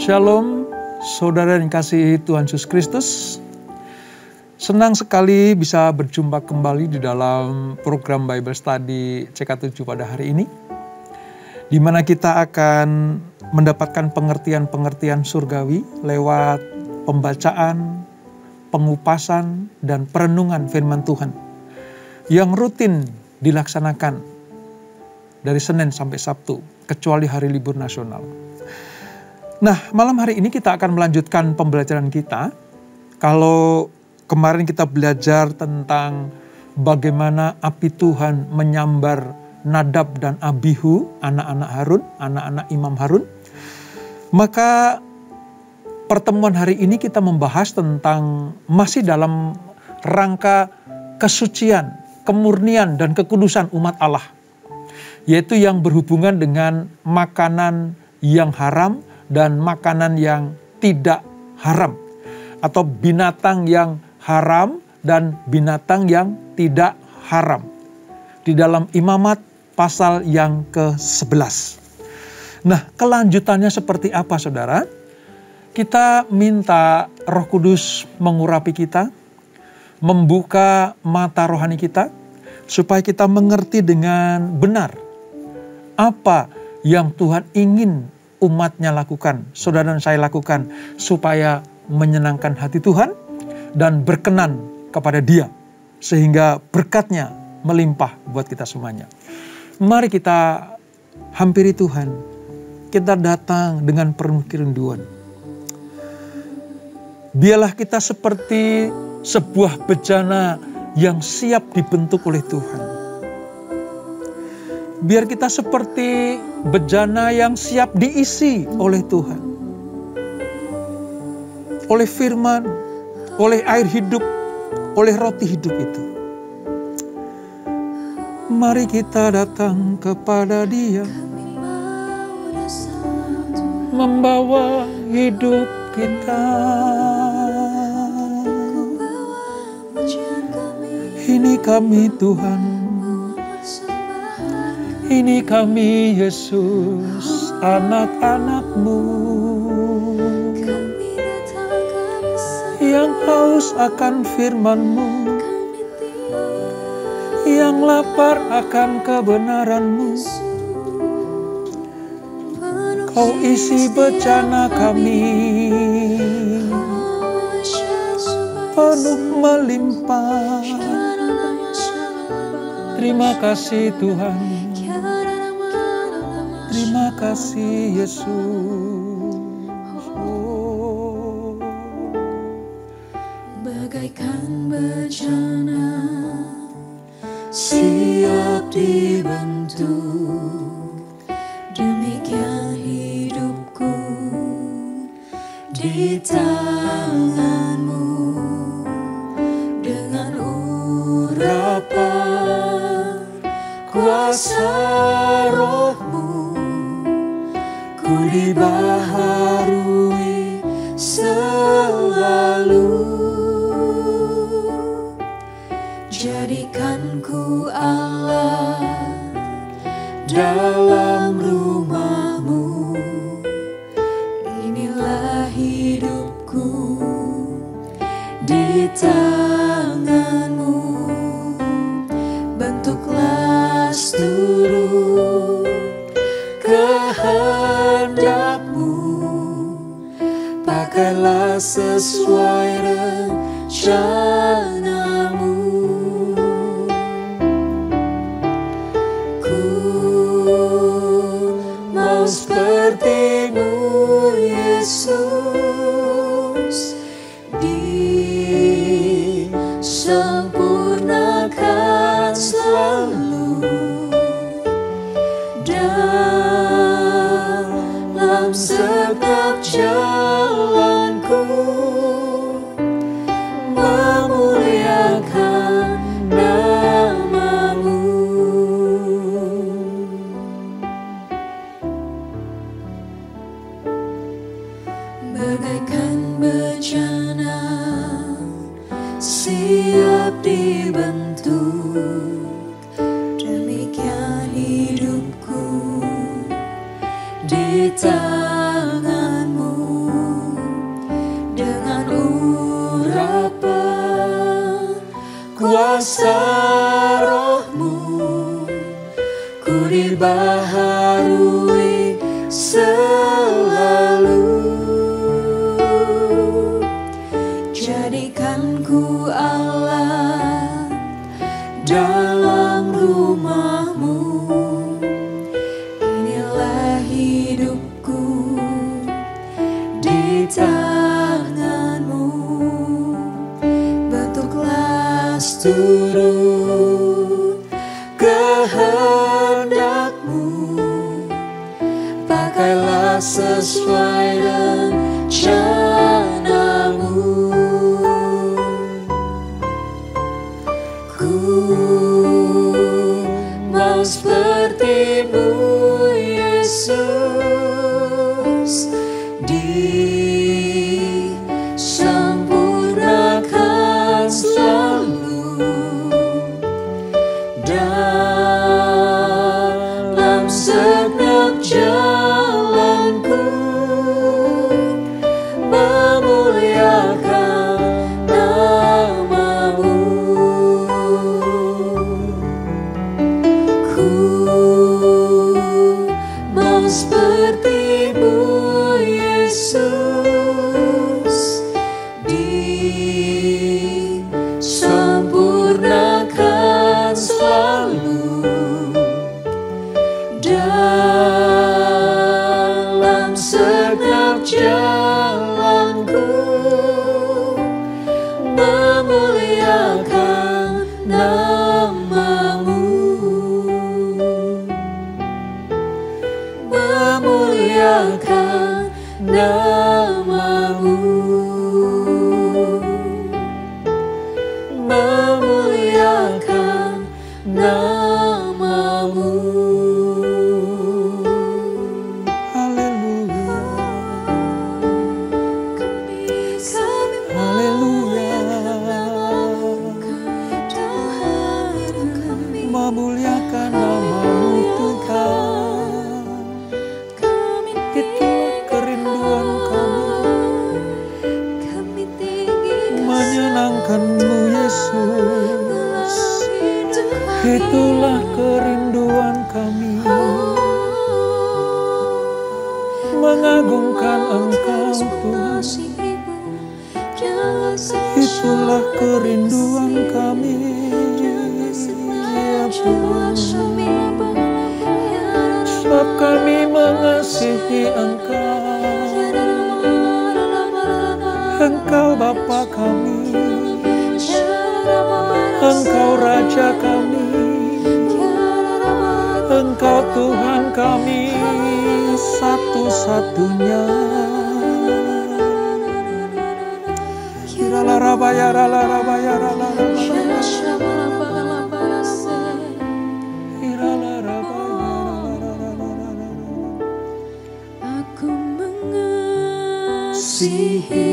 Shalom, saudara yang kasih Tuhan Yesus Kristus. Senang sekali bisa berjumpa kembali di dalam program Bible Study CK7 pada hari ini, di mana kita akan mendapatkan pengertian-pengertian surgawi lewat pembacaan, pengupasan, dan perenungan firman Tuhan yang rutin dilaksanakan dari Senin sampai Sabtu, kecuali hari libur nasional. Nah, malam hari ini kita akan melanjutkan pembelajaran kita. Kalau kemarin kita belajar tentang bagaimana api Tuhan menyambar Nadab dan Abihu, anak-anak Harun, anak-anak Imam Harun. Maka pertemuan hari ini kita membahas tentang masih dalam rangka kesucian, kemurnian, dan kekudusan umat Allah. Yaitu yang berhubungan dengan makanan yang haram dan makanan yang tidak haram. Atau binatang yang haram dan binatang yang tidak haram. Di dalam Imamat pasal yang ke-11. Nah, kelanjutannya seperti apa, saudara? Kita minta Roh Kudus mengurapi kita, membuka mata rohani kita, supaya kita mengerti dengan benar apa yang Tuhan ingin umatnya lakukan, saudara dan saya lakukan, supaya menyenangkan hati Tuhan dan berkenan kepada Dia, sehingga berkat-Nya melimpah buat kita semuanya. Mari kita hampiri Tuhan, kita datang dengan penuh kerinduan. Biarlah kita seperti sebuah bejana yang siap dibentuk oleh Tuhan. Biar kita seperti bejana yang siap diisi oleh Tuhan. Oleh firman, oleh air hidup, oleh roti hidup itu. Mari kita datang kepada Dia, membawa hidup kita. Ini kami Tuhan, ini kami Yesus, anak-anak-Mu yang haus akan firman-Mu, yang lapar akan kebenaran-Mu. Kau isi bejana kami, penuh melimpah. Terima kasih Tuhan, terima kasih Yesus. Oh. Bagaikan bejana siap dibentuk, demikian hidupku di tangan-Mu. Dengan urapan kuasa Roh-Mu, ku dibaharui selalu. Jadikan ku Allah dalam rumah-Mu. Inilah hidupku di tangan-Mu. Bentuklah seluruh kehendak-Mu, pakailah sesuai rencana-Mu. Ku mau seperti-Mu, Yesus, disempurnakan selalu dalam setiap jalanku, memuliakan nama-Mu. Bagaikan bejana siap dibentuk, demikian hidupku di tangan-Mu. kuasa roh-Mu, ku dibaharui selalu. Jadikan ku Allah dalam rumah-Mu, inilah hidupku di tangan-Mu. Bentuklah seturut kehendak-Mu, pakailah sesuai rencana-Mu. Ku mau seperti-Mu, Yesus, disempurnakan selalu dalam segenap jalanku, memuliakan nama-Mu. Ku mau seperti-Mu, Yesus, disempurnakan selalu dalam segenap jalanku, memuliakan nama-Mu, memuliakan nama-Mu, memuliakan nama-Mu. Haleluya. Memuliakan nama-Mu Tuhan. Itulah kerinduan kami, menyenangkan-Mu Yesus. Itulah kerinduan kami, mengagungkan Engkau Tuhan. Itulah kerinduan kami, ya Tuhan. Sebab kami mengasihi Engkau, Engkau Bapa kami, Engkau Raja kami, Engkau Tuhan kami satu-satunya. Aku mengasihi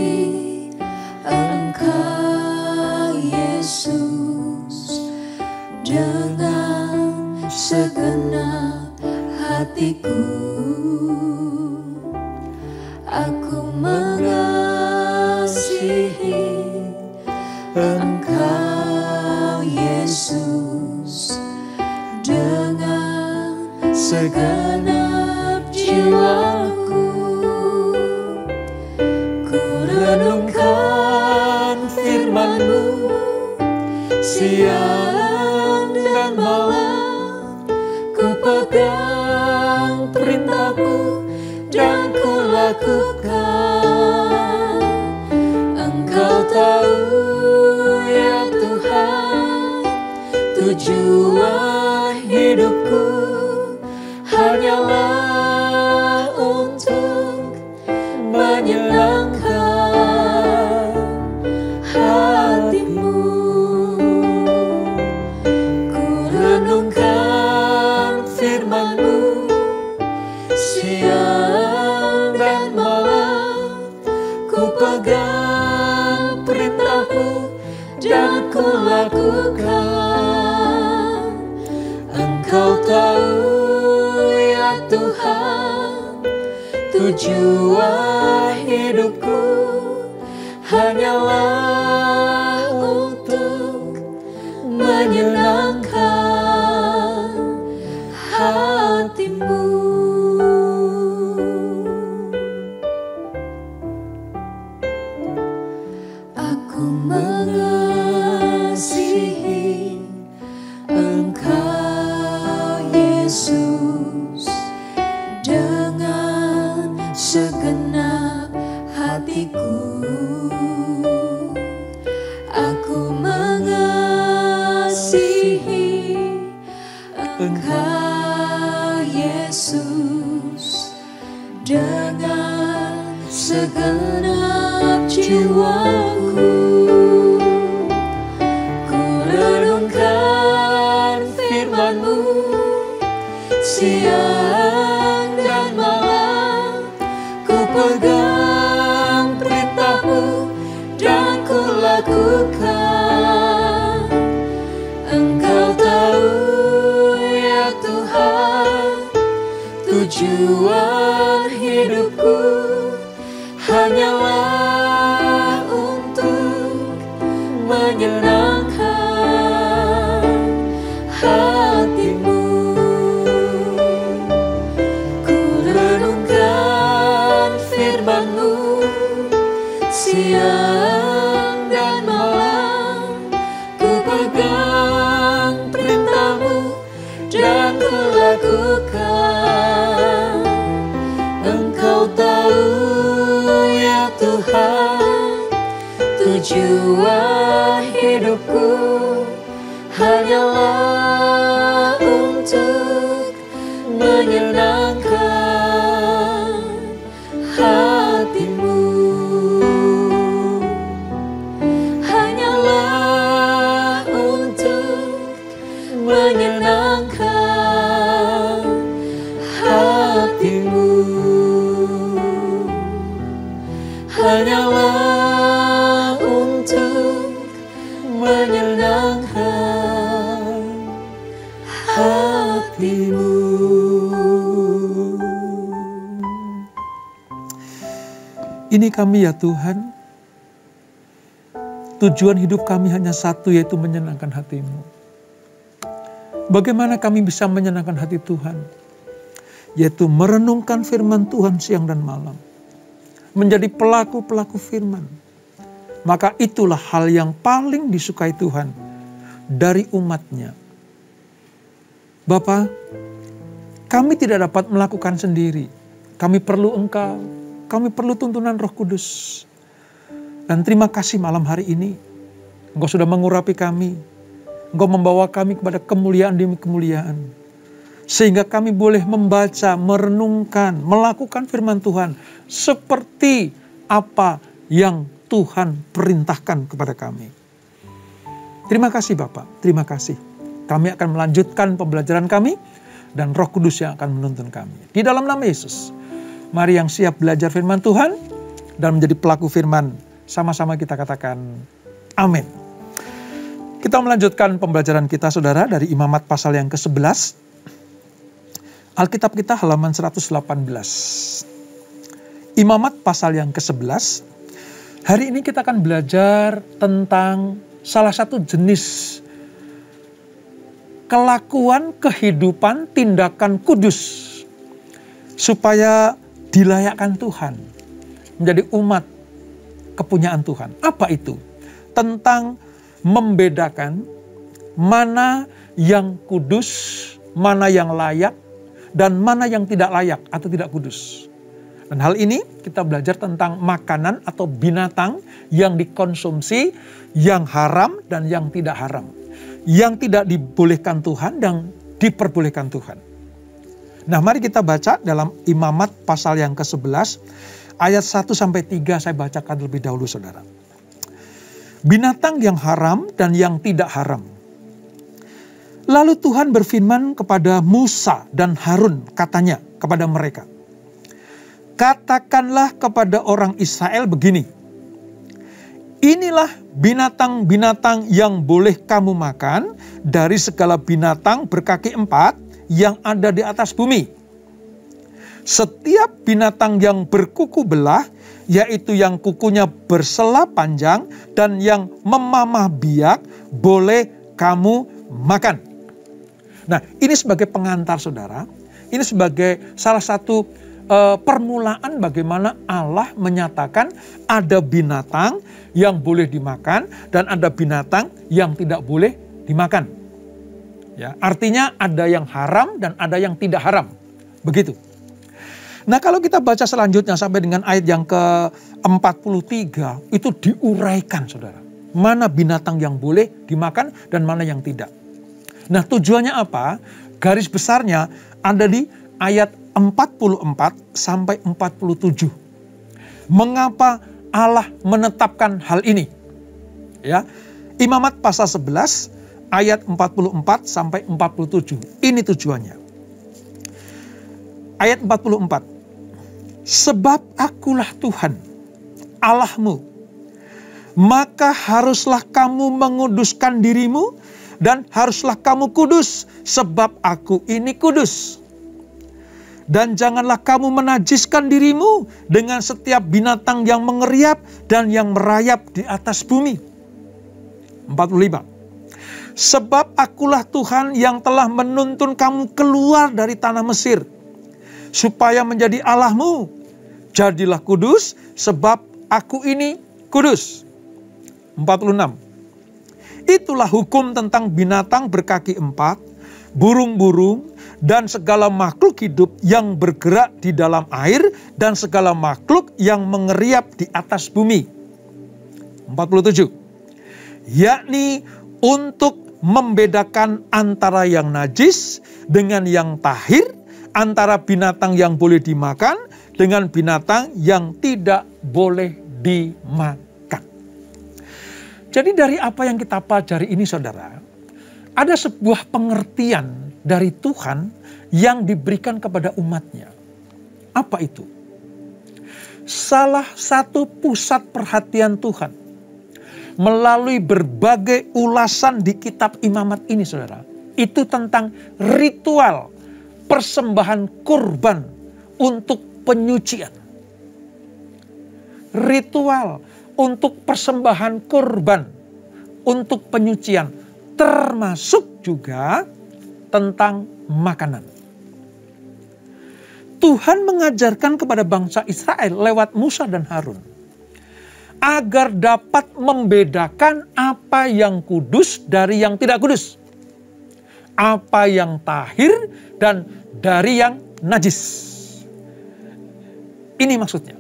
Engkau, Yesus, dengan segenap hatiku. Aku mengasihi Engkau, Yesus, dengan segenap jiwaku. Ku renungkan firman-Mu siang dan malam, ku pegang perintah-Mu dan ku lakukan. Engkau tahu ya Tuhan, tujuan hidupku hanyalah untuk menyenangkan hati-Mu. Ku renungkan firman-Mu siang dan malam, ku pegang perintah-Mu dan ku lakukan. Engkau tahu ya Tuhan, tujuan hidupku hanyalah untuk segenap hatiku. Aku mengasihi Engkau Yesus dengan segenap jiwaku. Ku renungkan firman-Mu siang dan malam. Ku pegang perintah-Mu dan ku lakukan. Engkau tahu ya Tuhan, tujuan hidupku hanyalah untuk menyenangkan hati-Mu. Ku renungkan firman-Mu siang dan malam. Ku pegang perintah-Mu dan ku lakukan. Engkau tahu ya Tuhan, tujuan hidupku hanyalah untuk menyenangkan hati-Mu. Hanyalah untuk menyenangkan hati-Mu. Hanyalah untuk menyenangkan hati-Mu. Ini kami ya Tuhan, tujuan hidup kami hanya satu, yaitu menyenangkan hati-Mu. Bagaimana kami bisa menyenangkan hati Tuhan? Yaitu merenungkan firman Tuhan siang dan malam. Menjadi pelaku-pelaku firman. Maka itulah hal yang paling disukai Tuhan dari umat-Nya. Bapa, kami tidak dapat melakukan sendiri. Kami perlu Engkau. Kami perlu tuntunan Roh Kudus. Dan terima kasih malam hari ini. Engkau sudah mengurapi kami. Engkau membawa kami kepada kemuliaan demi kemuliaan. Sehingga kami boleh membaca, merenungkan, melakukan firman Tuhan seperti apa yang Tuhan perintahkan kepada kami. Terima kasih Bapak, terima kasih. Kami akan melanjutkan pembelajaran kami dan Roh Kudus yang akan menuntun kami. Di dalam nama Yesus, mari yang siap belajar firman Tuhan dan menjadi pelaku firman, sama-sama kita katakan amin. Kita melanjutkan pembelajaran kita saudara dari Imamat pasal yang ke-11. Alkitab kita halaman 118. Imamat pasal yang ke-11. Hari ini kita akan belajar tentang salah satu jenis kelakuan, kehidupan, tindakan kudus supaya dilayakkan Tuhan, menjadi umat kepunyaan Tuhan. Apa itu? Tentang membedakan mana yang kudus, mana yang layak, dan mana yang tidak layak atau tidak kudus. Dan hal ini kita belajar tentang makanan atau binatang yang dikonsumsi, yang haram dan yang tidak haram. Yang tidak dibolehkan Tuhan dan diperbolehkan Tuhan. Nah, mari kita baca dalam Imamat pasal yang ke-11, ayat 1-3 saya bacakan terlebih dahulu saudara. Binatang yang haram dan yang tidak haram. Lalu Tuhan berfirman kepada Musa dan Harun, katanya kepada mereka, katakanlah kepada orang Israel begini, inilah binatang-binatang yang boleh kamu makan dari segala binatang berkaki 4 yang ada di atas bumi. Setiap binatang yang berkuku belah, yaitu yang kukunya bersela panjang dan yang memamah biak, boleh kamu makan. Nah, ini sebagai pengantar saudara, ini sebagai salah satu permulaan bagaimana Allah menyatakan ada binatang yang boleh dimakan dan ada binatang yang tidak boleh dimakan. Ya, artinya ada yang haram dan ada yang tidak haram. Begitu. Nah kalau kita baca selanjutnya sampai dengan ayat yang ke-43, itu diuraikan saudara. Mana binatang yang boleh dimakan dan mana yang tidak. Nah tujuannya apa? Garis besarnya ada di ayat 44 sampai 47. Mengapa Allah menetapkan hal ini? Ya, Imamat pasal 11 ayat 44 sampai 47. Ini tujuannya. Ayat 44. Sebab akulah Tuhan, Allahmu, maka haruslah kamu menguduskan dirimu dan haruslah kamu kudus, sebab aku ini kudus. Dan janganlah kamu menajiskan dirimu dengan setiap binatang yang mengeriap dan yang merayap di atas bumi. 45. Sebab akulah Tuhan yang telah menuntun kamu keluar dari tanah Mesir, supaya menjadi Allahmu. Jadilah kudus, sebab aku ini kudus. 46. Itulah hukum tentang binatang berkaki 4, burung-burung, dan segala makhluk hidup yang bergerak di dalam air, dan segala makhluk yang mengeriap di atas bumi. 47. Yakni untuk membedakan antara yang najis dengan yang tahir, antara binatang yang boleh dimakan dengan binatang yang tidak boleh dimakan. Jadi dari apa yang kita pelajari ini saudara, ada sebuah pengertian dari Tuhan yang diberikan kepada umatnya. Apa itu? Salah satu pusat perhatian Tuhan melalui berbagai ulasan di kitab Imamat ini saudara, itu tentang ritual persembahan kurban untuk penyucian. Ritual untuk persembahan kurban untuk penyucian, termasuk juga tentang makanan. Tuhan mengajarkan kepada bangsa Israel lewat Musa dan Harun agar dapat membedakan apa yang kudus dari yang tidak kudus, apa yang tahir dan dari yang najis. Ini maksudnya.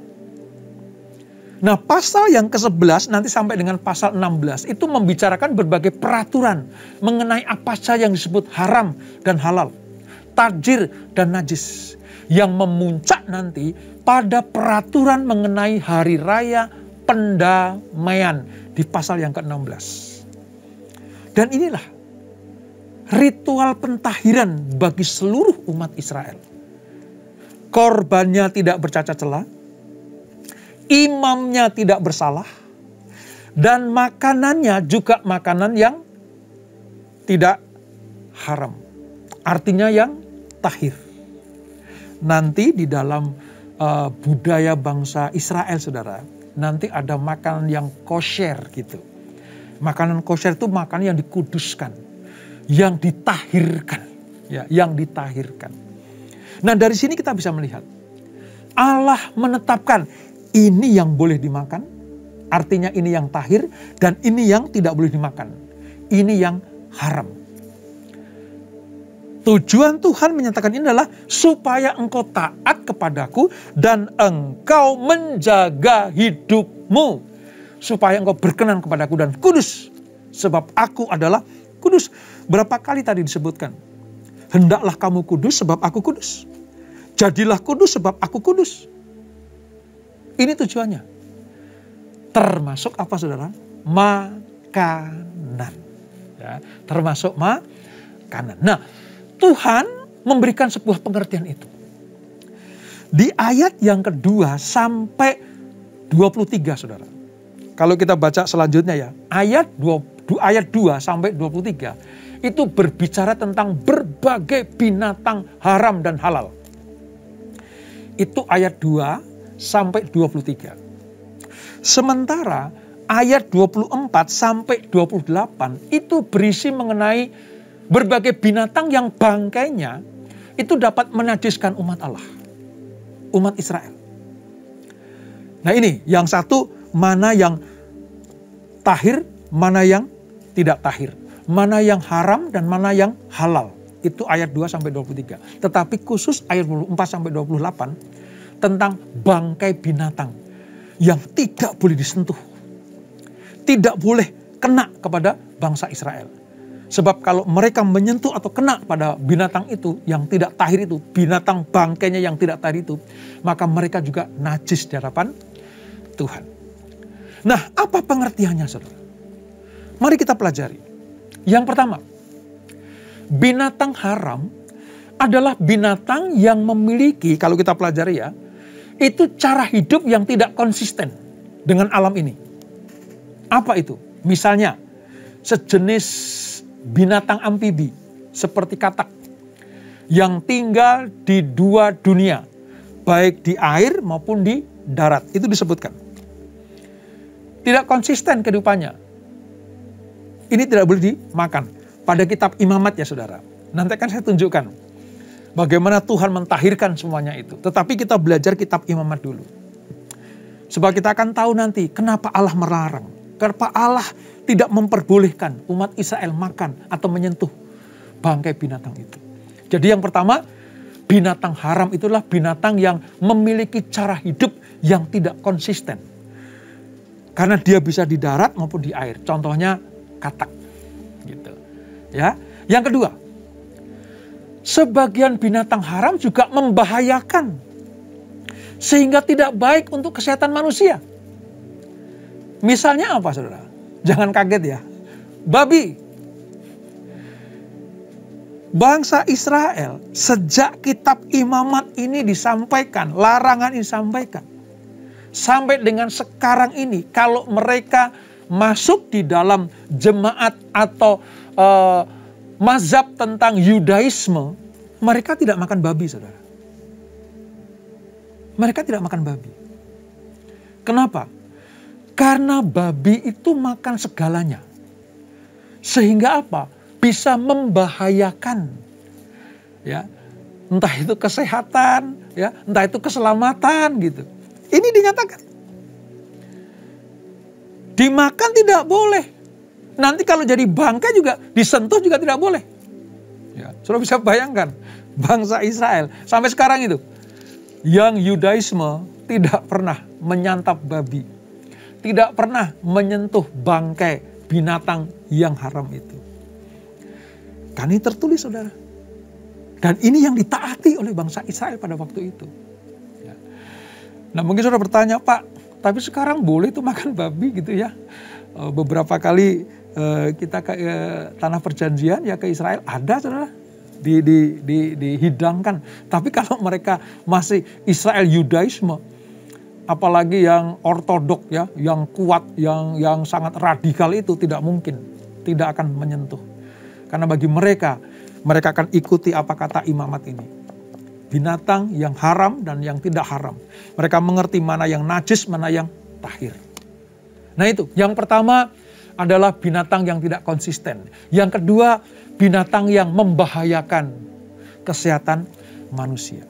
Nah, pasal yang ke-11 nanti sampai dengan pasal 16 itu membicarakan berbagai peraturan mengenai apa saja yang disebut haram dan halal, tajir dan najis, yang memuncak nanti pada peraturan mengenai hari raya pendamaian di pasal yang ke-16. Dan inilah ritual pentahiran bagi seluruh umat Israel. Korbannya tidak bercacat celah, imamnya tidak bersalah, dan makanannya juga makanan yang tidak haram. Artinya yang tahir. Nanti di dalam budaya bangsa Israel saudara, nanti ada makanan yang kosher gitu. Makanan kosher itu makanan yang dikuduskan, yang ditahirkan, ya, yang ditahirkan. Nah dari sini kita bisa melihat Allah menetapkan ini yang boleh dimakan, artinya ini yang tahir, dan ini yang tidak boleh dimakan, ini yang haram. Tujuan Tuhan menyatakan ini adalah supaya engkau taat kepadaku dan engkau menjaga hidupmu, supaya engkau berkenan kepadaku dan kudus, sebab aku adalah kudus. Berapa kali tadi disebutkan? Hendaklah kamu kudus sebab aku kudus. Jadilah kudus sebab aku kudus. Ini tujuannya. Termasuk apa saudara? Makanan. Ya, termasuk makanan. Nah, Tuhan memberikan sebuah pengertian itu. Di ayat yang kedua sampai 23 saudara. Kalau kita baca selanjutnya ya. Ayat 2 sampai 23. Itu berbicara tentang berbagai binatang haram dan halal. Itu ayat 2 sampai 23. Sementara ayat 24 sampai 28 itu berisi mengenai berbagai binatang yang bangkainya itu dapat menajiskan umat Allah, umat Israel. Nah ini yang satu, mana yang tahir, mana yang tidak tahir. Mana yang haram dan mana yang halal. Itu ayat 2 sampai 23. Tetapi khusus ayat 24 sampai 28 tentang bangkai binatang yang tidak boleh disentuh. Tidak boleh kena kepada bangsa Israel. Sebab kalau mereka menyentuh atau kena pada binatang itu yang tidak tahir itu, binatang bangkainya yang tidak tahir itu, maka mereka juga najis di hadapan Tuhan. Nah, apa pengertiannya, saudara? Mari kita pelajari. Yang pertama, binatang haram adalah binatang yang memiliki, kalau kita pelajari ya, itu cara hidup yang tidak konsisten dengan alam ini. Apa itu? Misalnya, sejenis binatang amfibi seperti katak yang tinggal di dua dunia, baik di air maupun di darat. Itu disebutkan. Tidak konsisten kehidupannya. Ini tidak boleh dimakan. Pada kitab Imamat ya saudara. Nanti akan saya tunjukkan bagaimana Tuhan mentahirkan semuanya itu. Tetapi kita belajar kitab Imamat dulu. Sebab kita akan tahu nanti kenapa Allah melarang. Kenapa Allah tidak memperbolehkan umat Israel makan atau menyentuh bangkai binatang itu. Jadi yang pertama, binatang haram itulah binatang yang memiliki cara hidup yang tidak konsisten. Karena dia bisa di darat maupun di air. Contohnya katak. Gitu. Ya. Yang kedua, sebagian binatang haram juga membahayakan. Sehingga tidak baik untuk kesehatan manusia. Misalnya apa saudara? Jangan kaget ya. Babi. Bangsa Israel sejak kitab Imamat ini disampaikan, larangan ini disampaikan. Sampai dengan sekarang ini kalau mereka masuk di dalam jemaat atau mazhab tentang Yudaisme, mereka tidak makan babi saudara. Mereka tidak makan babi. Kenapa? Karena babi itu makan segalanya. Sehingga apa? Bisa membahayakan. Ya. Entah itu kesehatan, ya, entah itu keselamatan gitu. Ini dinyatakan. Dimakan tidak boleh. Nanti kalau jadi bangkai juga disentuh juga tidak boleh. Ya, sudah bisa bayangkan bangsa Israel sampai sekarang itu yang Yudaisme tidak pernah menyantap babi. Tidak pernah menyentuh bangkai binatang yang haram itu. Kan ini tertulis saudara. Dan ini yang ditaati oleh bangsa Israel pada waktu itu. Ya. Nah mungkin saudara bertanya, Pak, tapi sekarang boleh tuh makan babi gitu ya. Beberapa kali kita ke tanah perjanjian ya ke Israel, ada saudara. Dihidangkan. Tapi kalau mereka masih Israel Yudaisme, apalagi yang ortodok ya, yang kuat, yang sangat radikal itu tidak mungkin, tidak akan menyentuh. Karena bagi mereka akan ikuti apa kata Imamat ini. Binatang yang haram dan yang tidak haram. Mereka mengerti mana yang najis, mana yang tahir. Nah itu, yang pertama adalah binatang yang tidak konsisten. Yang kedua, binatang yang membahayakan kesehatan manusia.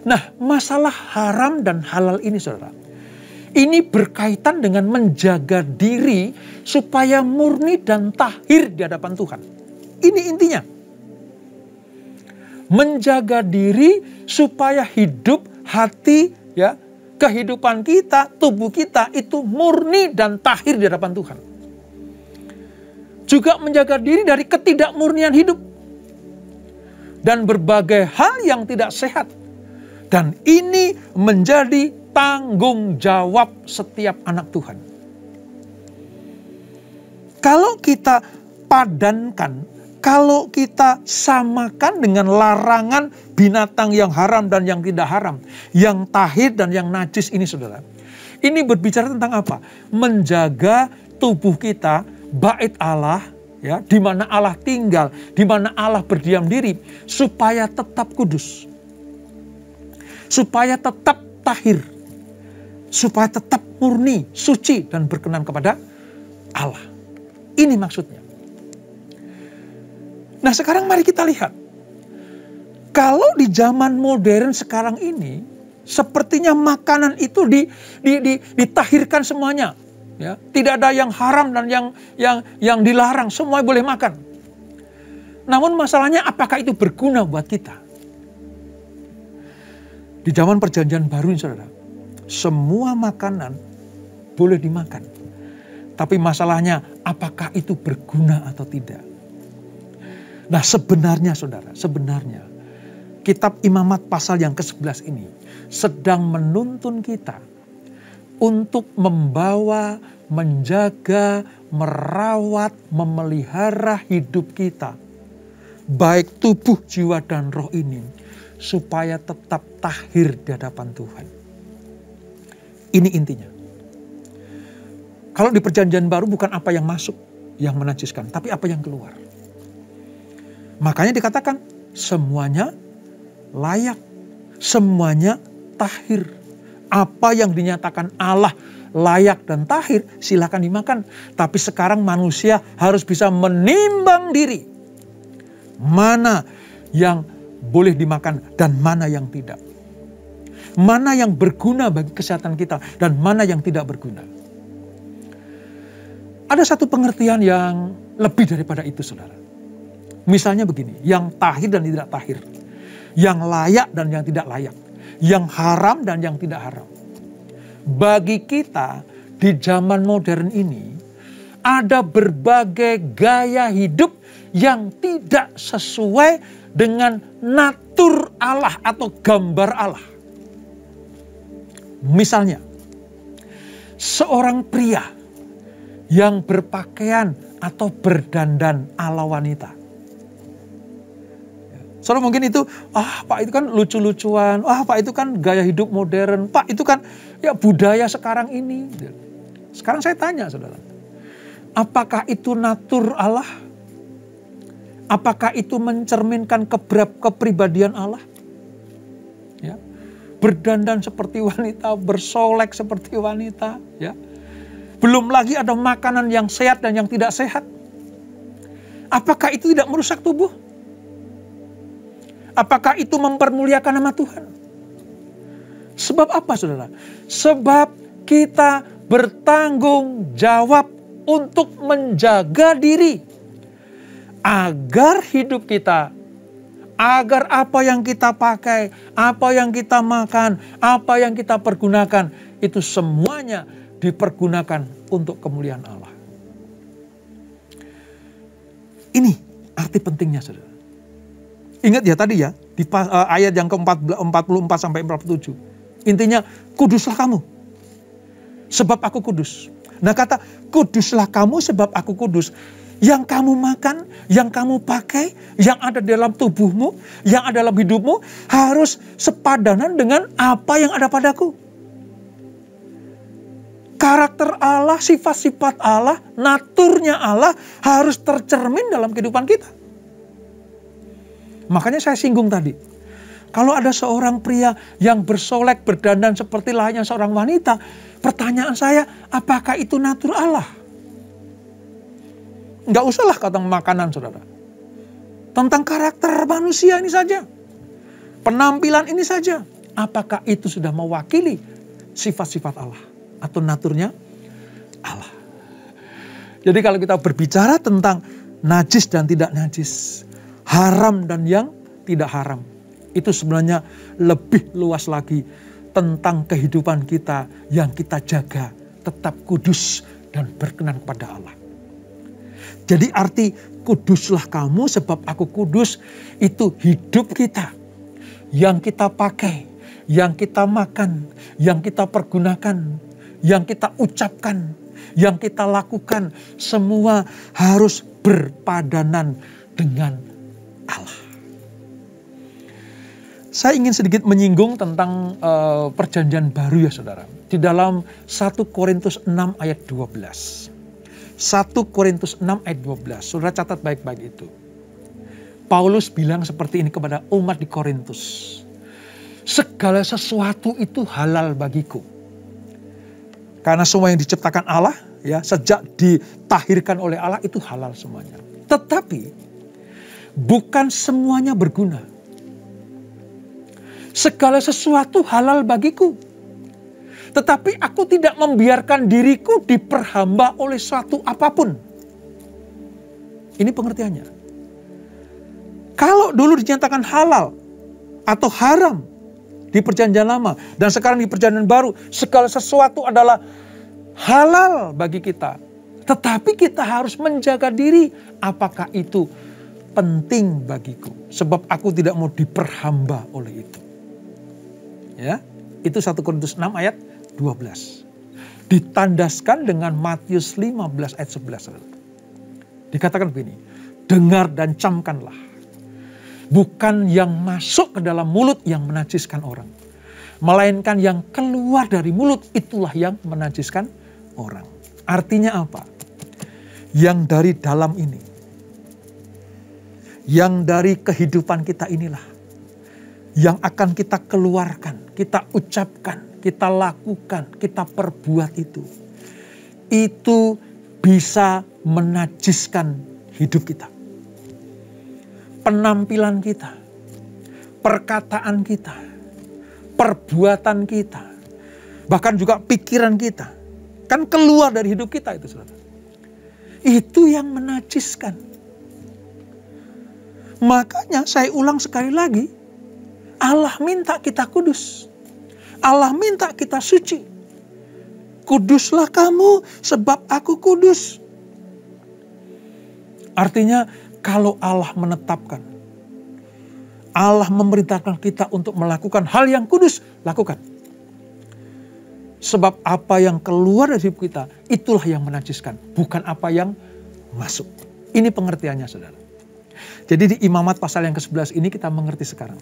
Nah, masalah haram dan halal ini saudara, ini berkaitan dengan menjaga diri supaya murni dan tahir di hadapan Tuhan. Ini intinya. Menjaga diri supaya hidup, hati, ya, kehidupan kita, tubuh kita itu murni dan tahir di hadapan Tuhan. Juga menjaga diri dari ketidakmurnian hidup. Dan berbagai hal yang tidak sehat. Dan ini menjadi tanggung jawab setiap anak Tuhan. Kalau kita padankan, kalau kita samakan dengan larangan binatang yang haram dan yang tidak haram, yang tahir dan yang najis ini saudara. Ini berbicara tentang apa? Menjaga tubuh kita, bait Allah, ya, di mana Allah tinggal, di mana Allah berdiam diri, supaya tetap kudus. Supaya tetap tahir, supaya tetap murni, suci, dan berkenan kepada Allah. Ini maksudnya. Nah sekarang mari kita lihat. Kalau di zaman modern sekarang ini, sepertinya makanan itu ditahirkan semuanya. Ya, tidak ada yang haram dan yang dilarang, semua boleh makan. Namun masalahnya apakah itu berguna buat kita? Di zaman perjanjian baru ini saudara, semua makanan boleh dimakan. Tapi masalahnya apakah itu berguna atau tidak? Nah sebenarnya saudara, sebenarnya kitab Imamat pasal yang ke-11 ini sedang menuntun kita untuk membawa, menjaga, merawat, memelihara hidup kita. Baik tubuh, jiwa, dan roh ini. Supaya tetap tahir di hadapan Tuhan. Ini intinya. Kalau di perjanjian baru bukan apa yang masuk yang menajiskan, tapi apa yang keluar. Makanya dikatakan semuanya layak, semuanya tahir. Apa yang dinyatakan Allah layak dan tahir silakan dimakan. Tapi sekarang manusia harus bisa menimbang diri. Mana yang boleh dimakan dan mana yang tidak. Mana yang berguna bagi kesehatan kita dan mana yang tidak berguna. Ada satu pengertian yang lebih daripada itu saudara. Misalnya begini, yang tahir dan tidak tahir. Yang layak dan yang tidak layak. Yang haram dan yang tidak haram. Bagi kita di zaman modern ini, ada berbagai gaya hidup yang tidak sesuai dengan natur Allah atau gambar Allah. Misalnya, seorang pria yang berpakaian atau berdandan ala wanita. Soalnya mungkin itu, Pak itu kan lucu-lucuan, Pak itu kan gaya hidup modern, Pak itu kan ya budaya sekarang ini. Sekarang saya tanya saudara, apakah itu natur Allah? Apakah itu mencerminkan kepribadian Allah? Ya. Berdandan seperti wanita, bersolek seperti wanita, ya. Belum lagi ada makanan yang sehat dan yang tidak sehat. Apakah itu tidak merusak tubuh? Apakah itu mempermuliakan nama Tuhan? Sebab apa saudara? Sebab kita bertanggung jawab untuk menjaga diri. Agar hidup kita, agar apa yang kita pakai, apa yang kita makan, apa yang kita pergunakan, itu semuanya dipergunakan untuk kemuliaan Allah. Ini arti pentingnya saudara. Ingat ya tadi ya, di ayat yang ke-44 sampai 47. Intinya, kuduslah kamu, sebab aku kudus. Nah kata, kuduslah kamu sebab aku kudus. Yang kamu makan, yang kamu pakai, yang ada dalam tubuhmu, yang ada dalam hidupmu, harus sepadanan dengan apa yang ada padaku. Karakter Allah, sifat-sifat Allah, naturnya Allah harus tercermin dalam kehidupan kita. Makanya saya singgung tadi. Kalau ada seorang pria yang bersolek, berdandan seperti layaknya seorang wanita. Pertanyaan saya, apakah itu natur Allah? Nggak usahlah kata makanan saudara. Tentang karakter manusia ini saja. Penampilan ini saja. Apakah itu sudah mewakili sifat-sifat Allah? Atau naturnya Allah. Jadi kalau kita berbicara tentang najis dan tidak najis, haram dan yang tidak haram, itu sebenarnya lebih luas lagi tentang kehidupan kita yang kita jaga tetap kudus dan berkenan kepada Allah. Jadi arti kuduslah kamu sebab aku kudus, itu hidup kita yang kita pakai, yang kita makan, yang kita pergunakan, yang kita ucapkan, yang kita lakukan, semua harus berpadanan dengan Allah. Saya ingin sedikit menyinggung tentang perjanjian baru ya saudara. Di dalam 1 Korintus 6 ayat 12. 1 Korintus 6 ayat 12. Saudara catat baik-baik itu. Paulus bilang seperti ini kepada umat di Korintus. Segala sesuatu itu halal bagiku. Karena semua yang diciptakan Allah, ya sejak ditahirkan oleh Allah itu halal semuanya. Tetapi bukan semuanya berguna. Segala sesuatu halal bagiku. Tetapi aku tidak membiarkan diriku diperhamba oleh suatu apapun. Ini pengertiannya. Kalau dulu dinyatakan halal atau haram di perjanjian lama. Dan sekarang di perjanjian baru, segala sesuatu adalah halal bagi kita. Tetapi kita harus menjaga diri. Apakah itu penting bagiku? Sebab aku tidak mau diperhamba oleh itu. Ya, itu 1 Korintus 6 ayat 12. Ditandaskan dengan Matius 15 ayat 11. Dikatakan begini, dengar dan camkanlah. Bukan yang masuk ke dalam mulut yang menajiskan orang. Melainkan yang keluar dari mulut, itulah yang menajiskan orang. Artinya apa? Yang dari dalam ini. Yang dari kehidupan kita inilah. Yang akan kita keluarkan, kita ucapkan, kita lakukan, kita perbuat itu. Itu bisa menajiskan hidup kita. Penampilan kita, perkataan kita, perbuatan kita, bahkan juga pikiran kita. Kan keluar dari hidup kita itu, saudara. Itu yang menajiskan. Makanya saya ulang sekali lagi, Allah minta kita kudus. Allah minta kita suci. Kuduslah kamu sebab aku kudus. Artinya kalau Allah menetapkan, Allah memerintahkan kita untuk melakukan hal yang kudus, lakukan. Sebab apa yang keluar dari hidup kita, itulah yang menajiskan. Bukan apa yang masuk. Ini pengertiannya, saudara. Jadi di Imamat pasal yang ke-11 ini kita mengerti sekarang.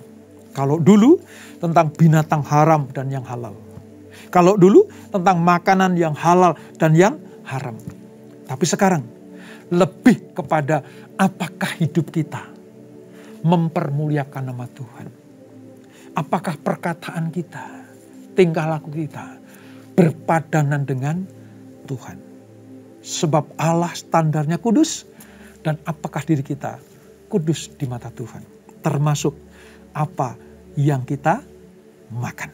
Kalau dulu tentang binatang haram dan yang halal. Kalau dulu tentang makanan yang halal dan yang haram. Tapi sekarang lebih kepada apakah hidup kita mempermuliakan nama Tuhan. Apakah perkataan kita, tingkah laku kita berpadanan dengan Tuhan. Sebab Allah standarnya kudus dan apakah diri kita kudus di mata Tuhan. Termasuk apa yang kita makan.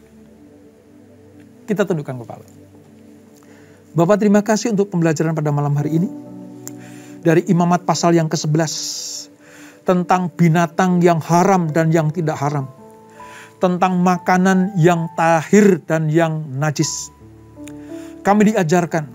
Kita tundukkan kepala. Bapak, terima kasih untuk pembelajaran pada malam hari ini. Dari Imamat pasal yang ke-11. Tentang binatang yang haram dan yang tidak haram. Tentang makanan yang tahir dan yang najis. Kami diajarkan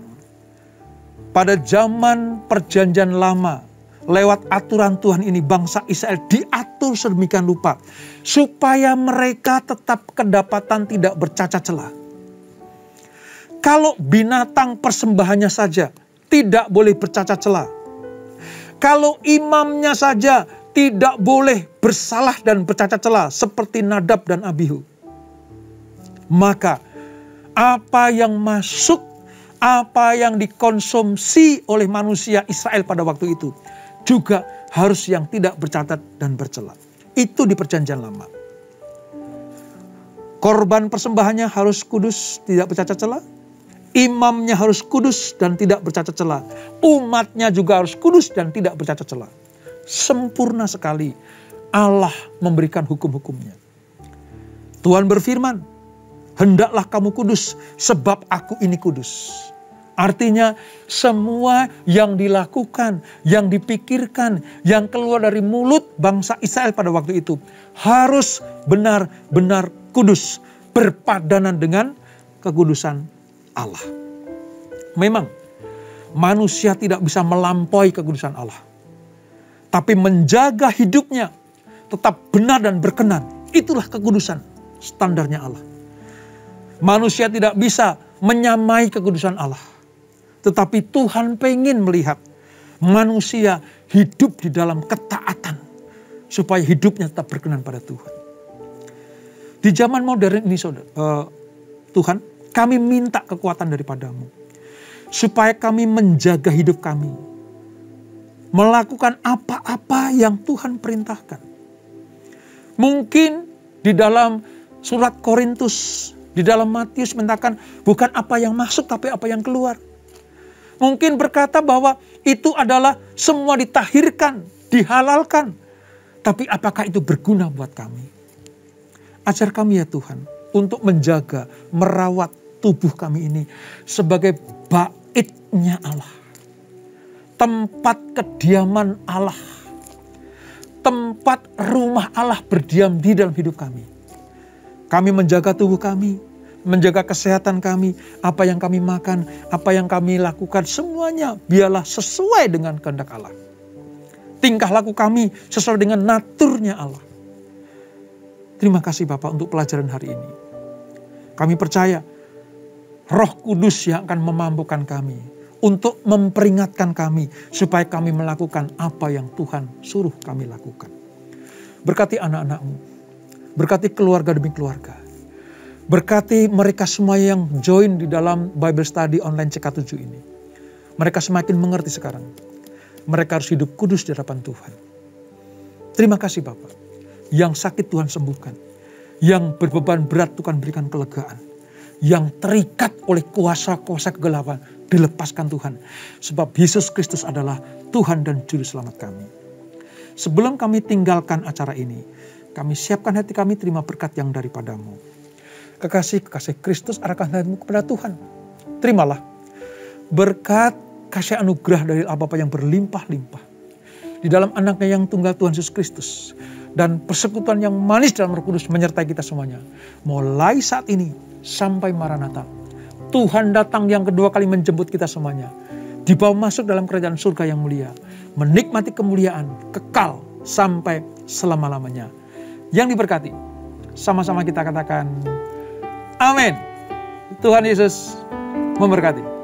pada zaman perjanjian lama, lewat aturan Tuhan ini bangsa Israel diatur sedemikian rupa supaya mereka tetap kedapatan tidak bercacat celah. Kalau binatang persembahannya saja tidak boleh bercacat celah. Kalau imamnya saja tidak boleh bersalah dan bercacat celah seperti Nadab dan Abihu. Maka apa yang masuk, apa yang dikonsumsi oleh manusia Israel pada waktu itu juga harus yang tidak bercacat dan bercela. Itu di perjanjian lama. Korban persembahannya harus kudus, tidak bercacat celah. Imamnya harus kudus dan tidak bercacat celah. Umatnya juga harus kudus dan tidak bercacat celah. Sempurna sekali Allah memberikan hukum-hukumnya. Tuhan berfirman, hendaklah kamu kudus sebab aku ini kudus. Artinya semua yang dilakukan, yang dipikirkan, yang keluar dari mulut bangsa Israel pada waktu itu harus benar-benar kudus, berpadanan dengan kekudusan Allah. Memang manusia tidak bisa melampaui kekudusan Allah. Tapi menjaga hidupnya tetap benar dan berkenan. Itulah kekudusan standarnya Allah. Manusia tidak bisa menyamai kekudusan Allah. Tetapi Tuhan pengen melihat manusia hidup di dalam ketaatan. Supaya hidupnya tetap berkenan pada Tuhan. Di zaman modern ini Tuhan, kami minta kekuatan daripadamu. Supaya kami menjaga hidup kami. Melakukan apa-apa yang Tuhan perintahkan. Mungkin di dalam surat Korintus, di dalam Matius mengatakan bukan apa yang masuk tapi apa yang keluar. Mungkin berkata bahwa itu adalah semua ditahirkan, dihalalkan. Tapi apakah itu berguna buat kami? Ajar kami ya Tuhan untuk menjaga, merawat tubuh kami ini sebagai baitnya Allah. Tempat kediaman Allah. Tempat rumah Allah berdiam di dalam hidup kami. Kami menjaga tubuh kami, menjaga kesehatan kami, apa yang kami makan, apa yang kami lakukan, semuanya biarlah sesuai dengan kehendak Allah. Tingkah laku kami sesuai dengan naturnya Allah. Terima kasih Bapak untuk pelajaran hari ini. Kami percaya Roh Kudus yang akan memampukan kami untuk memperingatkan kami supaya kami melakukan apa yang Tuhan suruh kami lakukan. Berkati anak-anak-Mu, berkati keluarga demi keluarga. Berkati mereka semua yang join di dalam Bible Study online CK7 ini. Mereka semakin mengerti sekarang. Mereka harus hidup kudus di hadapan Tuhan. Terima kasih Bapak. Yang sakit Tuhan sembuhkan. Yang berbeban berat Tuhan berikan kelegaan. Yang terikat oleh kuasa-kuasa kegelapan dilepaskan Tuhan. Sebab Yesus Kristus adalah Tuhan dan Juru Selamat kami. Sebelum kami tinggalkan acara ini, kami siapkan hati kami terima berkat yang daripada-Mu. Kekasih-kekasih Kristus arahkan hatimu kepada Tuhan. Terimalah berkat kasih anugerah dari Bapa yang berlimpah-limpah di dalam anaknya yang tunggal Tuhan Yesus Kristus. Dan persekutuan yang manis dalam Roh Kudus menyertai kita semuanya. Mulai saat ini sampai Maranatha. Tuhan datang yang kedua kali menjemput kita semuanya. Dibawa masuk dalam kerajaan surga yang mulia. Menikmati kemuliaan kekal sampai selama-lamanya. Yang diberkati. Sama-sama kita katakan amin. Tuhan Yesus memberkati.